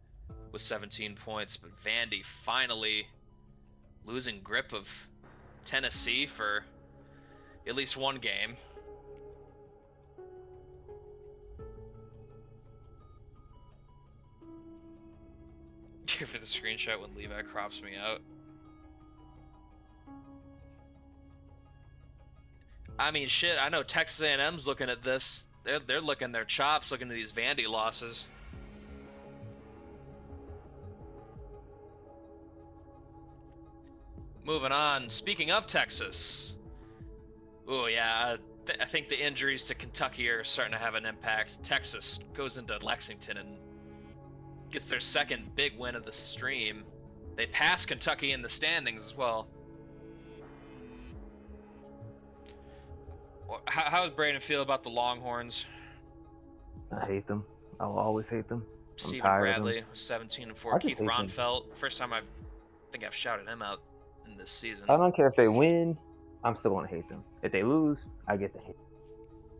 with 17 points. But Vandy finally losing grip of Tennessee for at least one game. Here for the screenshot when Levi crops me out. I mean, shit. I know Texas A&M's looking at this. They're licking their chops, looking at these Vandy losses. Moving on. Speaking of Texas. Oh yeah, I think the injuries to Kentucky are starting to have an impact. Texas goes into Lexington and gets their second big win of the stream. They pass Kentucky in the standings as well. How does Braden feel about the Longhorns? I hate them. I will always hate them. Steven Bradley, 17-4. Keith Ronfelt, first time I think I've shouted him out in this season. I don't care if they win, I'm still gonna hate them. If they lose, I get to hate them.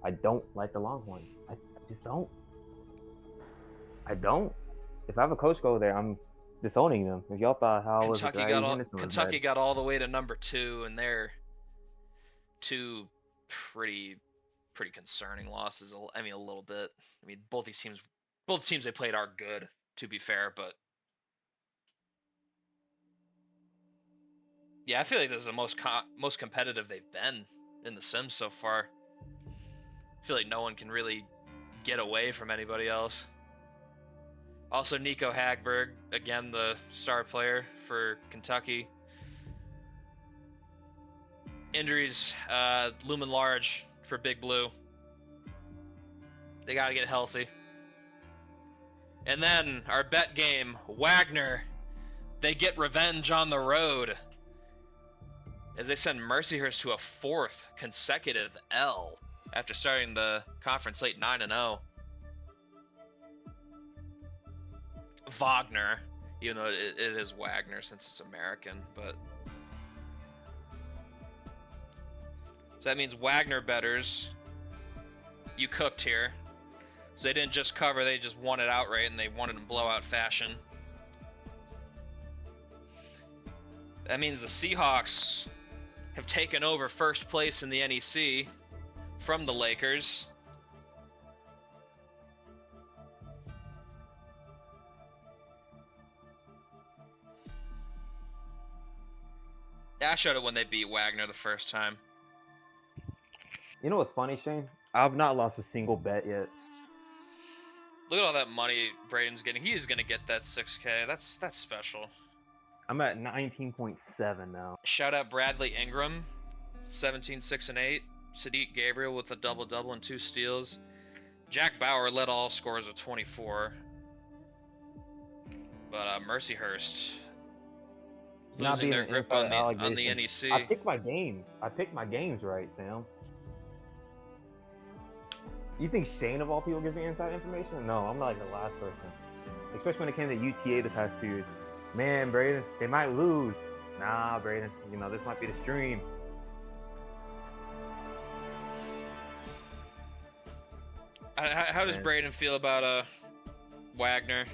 I don't like the Longhorns. I just don't. I don't. If I have a coach go there, I'm disowning them. If y'all thought how Kentucky got all the way to number 2, and they're 2 pretty concerning losses. I mean, a little bit. I mean, both teams they played are good, to be fair, but yeah, I feel like this is the most competitive they've been in the Sims so far. I feel like no one can really get away from anybody else. Also, Nico Hagberg, again the star player for Kentucky. Injuries looming large for Big Blue. They got to get healthy. And then our bet game, Wagner. They get revenge on the road as they send Mercyhurst to a 4th consecutive L after starting the conference late 9-0. Wagner, even though it is Wagner since it's American, but so that means Wagner bettors, you cooked here. So they didn't just cover, they just won it outright, and they won it in blowout fashion. That means the Seahawks have taken over first place in the NEC from the Lakers. I showed it when they beat Wagner the first time. You know what's funny, Shane? I've not lost a single bet yet. Look at all that money Braden's getting. He's gonna get that 6K. That's special. I'm at 19.7 now. Shout out Bradley Ingram, 17, 6, and 8. Sadiq Gabriel with a double-double and 2 steals. Jack Bauer led all scores of 24. But Mercyhurst losing their grip on the NEC. I picked my games. I picked my games right, Sam. You think Shane of all people gives me inside information? No, I'm not like the last person. Especially when it came to UTA the past 2 years. Man, Braden, they might lose. Nah, Braden, this might be the stream. How does Braden feel about Wagner?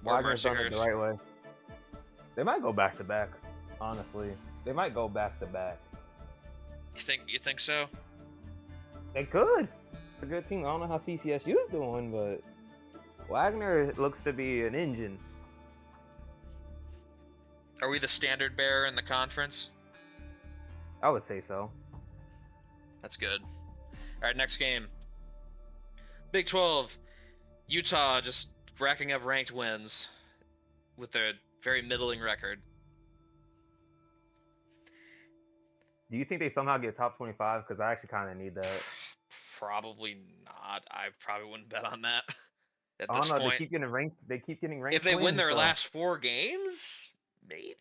Wagner's done it the right way. They might go back to back. Honestly, they might go back to back. You think so? They could. It's a good team. I don't know how CCSU is doing, but Wagner looks to be an engine. Are we the standard bearer in the conference? I would say so. That's good. All right, next game. Big 12. Utah just racking up ranked wins with their very middling record. Do you think they somehow get top 25? Because I actually kind of need that. Probably not. I probably wouldn't bet on that at I this don't know. point. They keep getting ranked. If they win their last 4 games, maybe.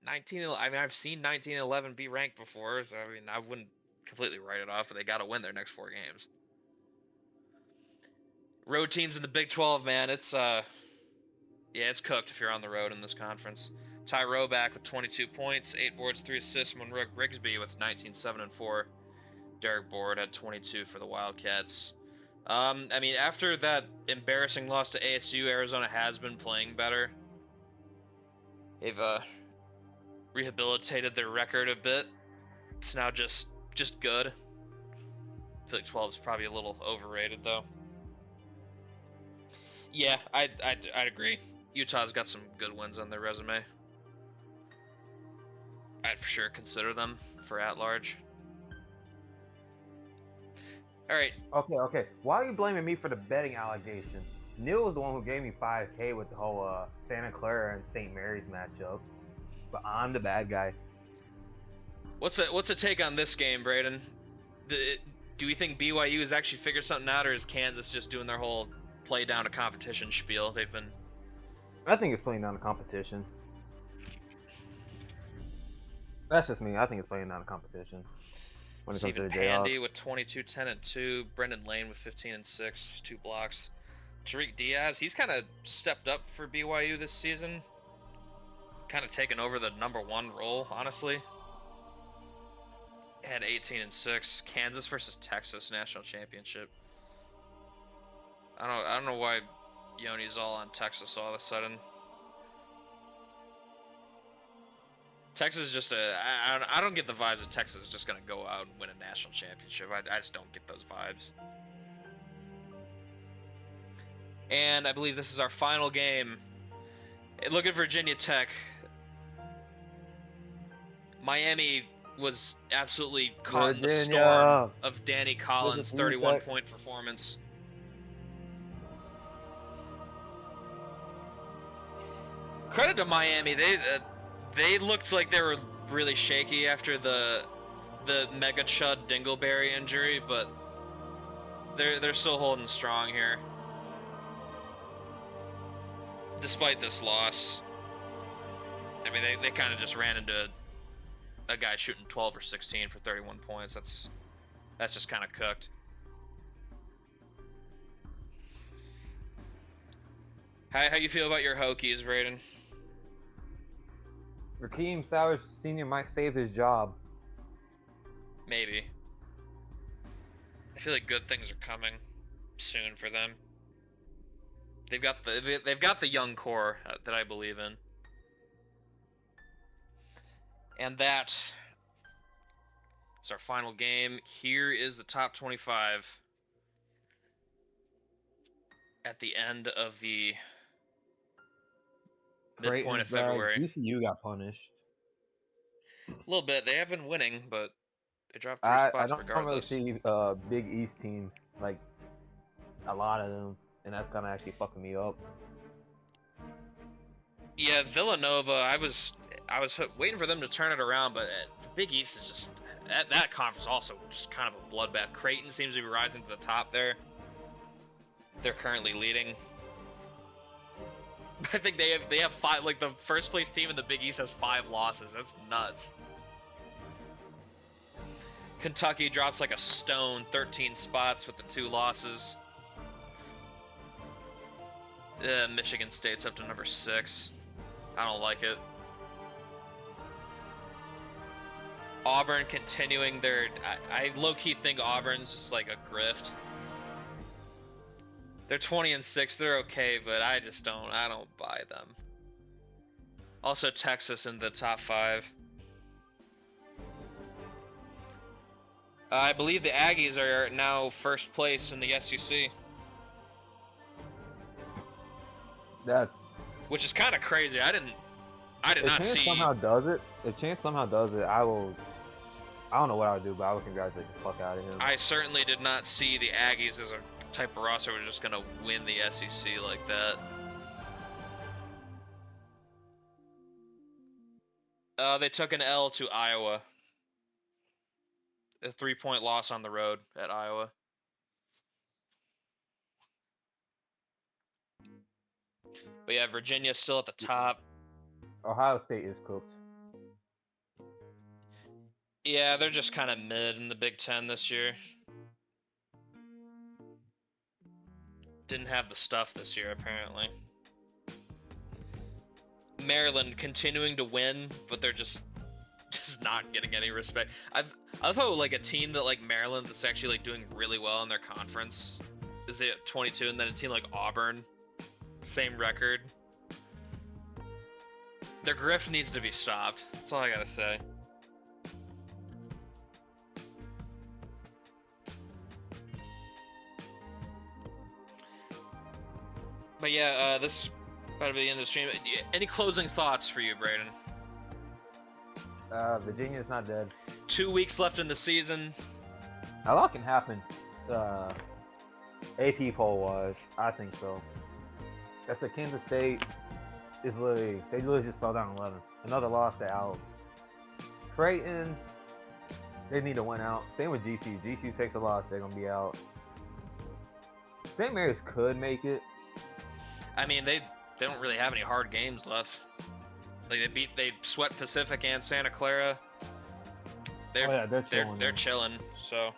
I mean, I've seen 1911 be ranked before, so I mean, I wouldn't completely write it off, but they got to win their next 4 games. Road teams in the Big 12, man, it's cooked if you're on the road in this conference. Ty Roback with 22 points, 8 boards, 3 assists. Monroe Grigsby with 19, 7, and 4. Derek Board had 22 for the Wildcats. I mean, after that embarrassing loss to ASU, Arizona has been playing better. They've rehabilitated their record a bit. It's now just good. I feel like 12 is probably a little overrated, though. Yeah, I'd agree. Utah's got some good wins on their resume. I'd for sure consider them for at-large. All right. Okay. Why are you blaming me for the betting allegation? Neil was the one who gave me 5K with the whole Santa Clara and St. Mary's matchup, but I'm the bad guy. What's a take on this game, Braden? Do we think BYU has actually figured something out, or is Kansas just doing their whole play down to competition spiel? They've been. I think it's playing down the competition. That's just me. I think it's playing down the competition. When it comes to the Pandy with 22, 10, and 2. Brendan Lane with 15 and 6, 2 blocks. Tariq Diaz, he's kind of stepped up for BYU this season. Kind of taken over the #1 role, honestly. Had 18 and 6. Kansas versus Texas national championship. I don't know why Yoni's all on Texas all of a sudden. Texas is just I don't get the vibes that Texas is just going to go out and win a national championship. I just don't get those vibes. And I believe this is our final game. Look at Virginia Tech. Miami was absolutely caught in the storm of Danny Collins' 31-point performance. Credit to Miami. They looked like they were really shaky after the Mega Chud Dingleberry injury, but they're still holding strong here. Despite this loss. I mean, they kind of just ran into a guy shooting 12 or 16 for 31 points. That's just kind of cooked. How you feel about your Hokies, Braden? Rakeem Sowers Sr. might save his job. Maybe. I feel like good things are coming soon for them. They've got the young core that I believe in. And that is our final game. Here is the top 25 at the end of the midpoint of February. DCU got punished. A little bit. They have been winning, but they dropped 3 spots regardless. I don't really see Big East teams, like a lot of them, and that's kind of actually fucking me up. Yeah, Villanova, I was waiting for them to turn it around, but the Big East is just that conference also just kind of a bloodbath. Creighton seems to be rising to the top there. They're currently leading. I think they have 5. Like the first place team in the Big East has 5 losses. That's nuts. Kentucky drops like a stone, 13 spots with the 2 losses. Michigan State's up to number 6. I don't like it. Auburn continuing their... I low-key think Auburn's just like a grift. They're 20 and 6. They're okay, but I don't buy them. Also Texas in the top 5. I believe the Aggies are now first place in the SEC. Which is kind of crazy. I did not see. If Chance somehow does it, I don't know what I would do, but I would congratulate the fuck out of him. I certainly did not see the Aggies as a type of roster who was just gonna win the SEC like that. They took an L to Iowa. A 3-point loss on the road at Iowa. But yeah, Virginia's still at the top. Ohio State is cooked. Yeah, they're just kind of mid in the Big Ten this year. Didn't have the stuff this year, apparently. Maryland continuing to win, but they're just not getting any respect. I love how like a team that like Maryland that's actually like doing really well in their conference is at 22, and then a team like Auburn, same record. Their grift needs to be stopped. That's all I gotta say. But yeah, this is about to be the end of the stream. Any closing thoughts for you, Braden? Virginia's not dead. 2 weeks left in the season. A lot can happen. AP poll wise, I think so. That's a Kansas State is literally just fell down 11. Another loss to out. Creighton, they need to win out. Same with GC. GC takes a loss, they're gonna be out. St. Mary's could make it. I mean, they don't really have any hard games left. Like they swept Pacific and Santa Clara. They're chilling. So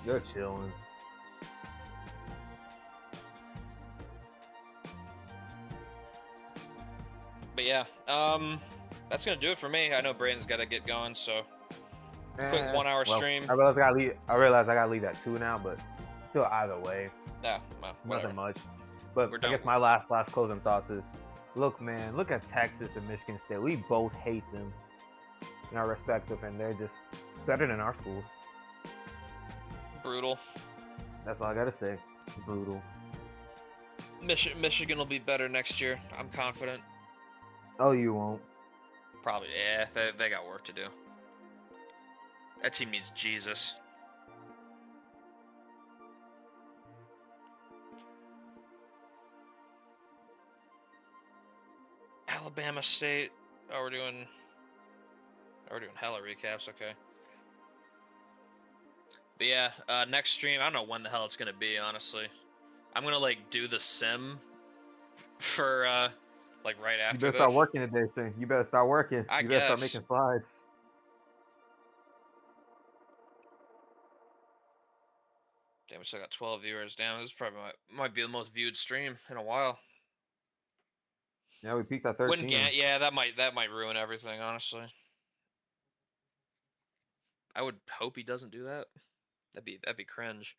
they're chilling. But yeah, that's gonna do it for me. I know Braden's got to get going, so quick 1 hour stream. I realize I gotta leave at 2 now, but still either way. Yeah, well, nothing much. But I guess my last closing thoughts is, look, man, look at Texas and Michigan State. We both hate them in our respective, and they're just better than our schools. Brutal. That's all I gotta say. Brutal. Michigan will be better next year. I'm confident. Oh, you won't. Probably, yeah. They got work to do. That team needs Jesus. Alabama State. Oh, we're doing hella recaps. Okay. But yeah, next stream. I don't know when the hell it's gonna be. Honestly, I'm gonna like do the sim for like right after this. You better start working today, thing. You better start working. I you guess. Better start making slides. Damn, we still got 12 viewers. Damn, this probably might be the most viewed stream in a while. Yeah, we peaked at 13. Yeah, that might ruin everything, honestly. I would hope he doesn't do that. That'd be cringe.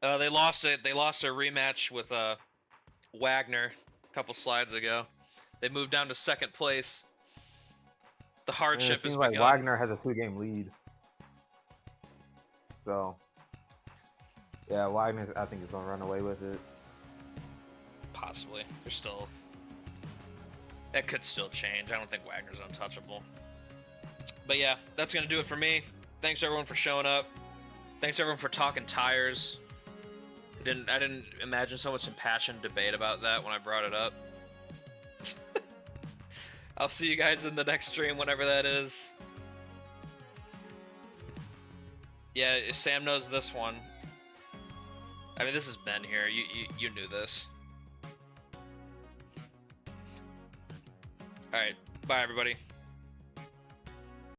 They lost a rematch with Wagner a couple slides ago. They moved down to second place. The hardship is like Wagner has a 2-game lead. So yeah, Wagner I think is gonna run away with it. Possibly. That could still change. I don't think Wagner's untouchable. But yeah, that's gonna do it for me. Thanks everyone for showing up. Thanks everyone for talking tires. I didn't imagine so much impassioned debate about that when I brought it up. I'll see you guys in the next stream, whenever that is. Yeah, Sam knows this one. I mean, this has been here. You knew this. All right, bye everybody.